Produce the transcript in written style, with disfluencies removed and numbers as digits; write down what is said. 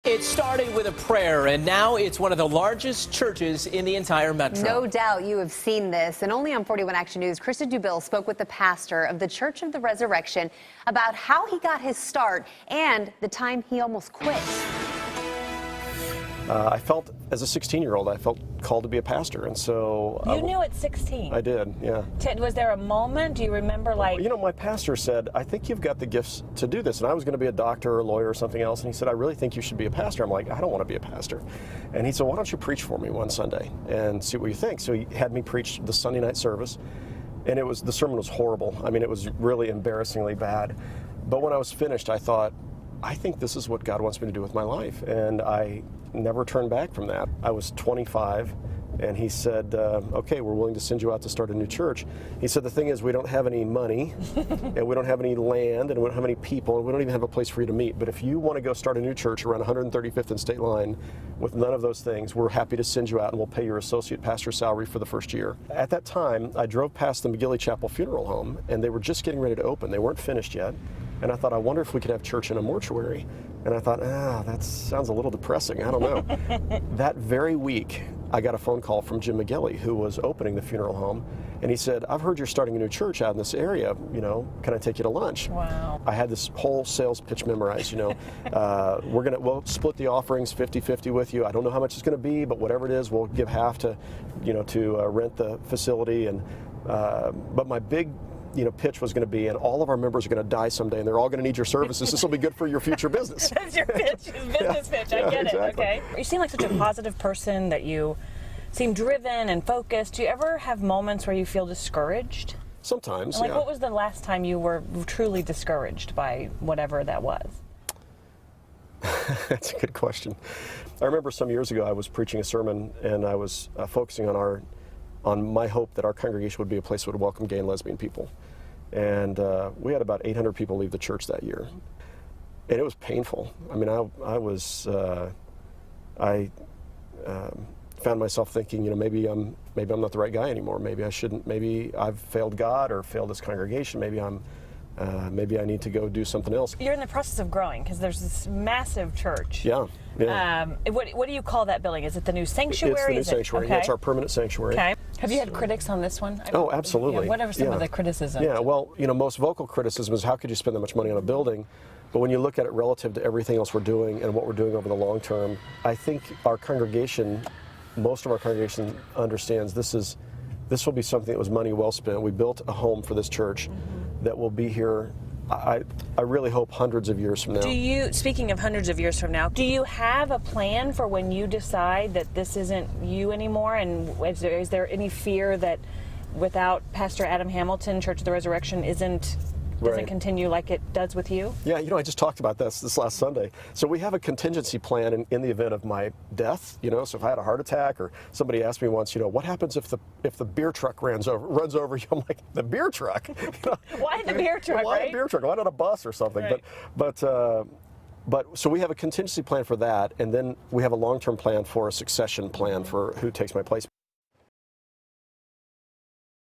It started with a prayer, and now it's one of the largest churches in the entire metro. No doubt you have seen this. And only on 41 Action News, Krista Dubill spoke with the pastor of the Church of the Resurrection about how he got his start and the time he almost quit. I felt, as a 16-year-old, I felt called to be a pastor, and so... You knew at 16? I did, yeah. Was there a moment, do you remember, like... You know, my pastor said, I think you've got the gifts to do this, and I was going to be a doctor or a lawyer or something else, and he said, I really think you should be a pastor. I'm like, I don't want to be a pastor. And he said, why don't you preach for me one Sunday and see what you think? So he had me preach the Sunday night service, and the sermon was horrible. I mean, it was really embarrassingly bad. But when I was finished, I thought, I think this is what God wants me to do with my life, and I never turned back from that. I was 25, and he said, okay, we're willing to send you out to start a new church. He said, the thing is, we don't have any money, and we don't have any land, and we don't have any people, and we don't even have a place for you to meet. But if you want to go start a new church around 135th and State Line with none of those things, we're happy to send you out, and we'll pay your associate pastor salary for the first year. At that time, I drove past the McGilley Chapel Funeral Home, and they were just getting ready to open. They weren't finished yet. And I thought, I wonder if we could have church in a mortuary. And I thought, that sounds a little depressing. I don't know. That very week, I got a phone call from Jim McGilley, who was opening the funeral home. And he said, I've heard you're starting a new church out in this area. You know, can I take you to lunch? Wow. I had this whole sales pitch memorized, you know. We'll split the offerings 50-50 with you. I don't know how much it's going to be, but whatever it is, we'll give half to rent the facility. And but my big pitch was going to be, and all of our members are going to die someday, and they're all going to need your services. This will be good for your future business. That's your pitch, business pitch. I get exactly. it. Okay. You seem like such a positive person, that you seem driven and focused. Do you ever have moments where you feel discouraged? Sometimes. Like, what was the last time you were truly discouraged by whatever that was? That's a good question. I remember some years ago I was preaching a sermon, and I was focusing on my hope that our congregation would be a place that would welcome gay and lesbian people. And we had about 800 people leave the church that year. And it was painful. I mean, I found myself thinking, maybe I'm not the right guy anymore. Maybe I shouldn't, maybe I've failed God or failed this congregation. Maybe I need to go do something else. You're in the process of growing, because there's this massive church. Yeah. What do you call that building? Is it the new sanctuary? It's the new sanctuary. Okay. Yeah, it's our permanent sanctuary. Okay. Have you had critics on this one? Oh, absolutely. What are some of the criticisms? Yeah, well, most vocal criticism is, how could you spend that much money on a building? But when you look at it relative to everything else we're doing and what we're doing over the long term, I think our congregation, most of our congregation understands this will be something that was money well spent. We built a home for this church that will be here, I really hope, hundreds of years from now. Speaking of hundreds of years from now, do you have a plan for when you decide that this isn't you anymore? And is there any fear that without Pastor Adam Hamilton, Church of the Resurrection doesn't continue like it does with you? Yeah, I just talked about this last Sunday. So we have a contingency plan in the event of my death. So if I had a heart attack, or somebody asked me once, what happens if the beer truck runs over you? I'm like, the beer truck? Why the beer truck? Why right? a beer truck? Why not a bus or something? Right. But so we have a contingency plan for that, and then we have a long-term plan for a succession plan for who takes my place.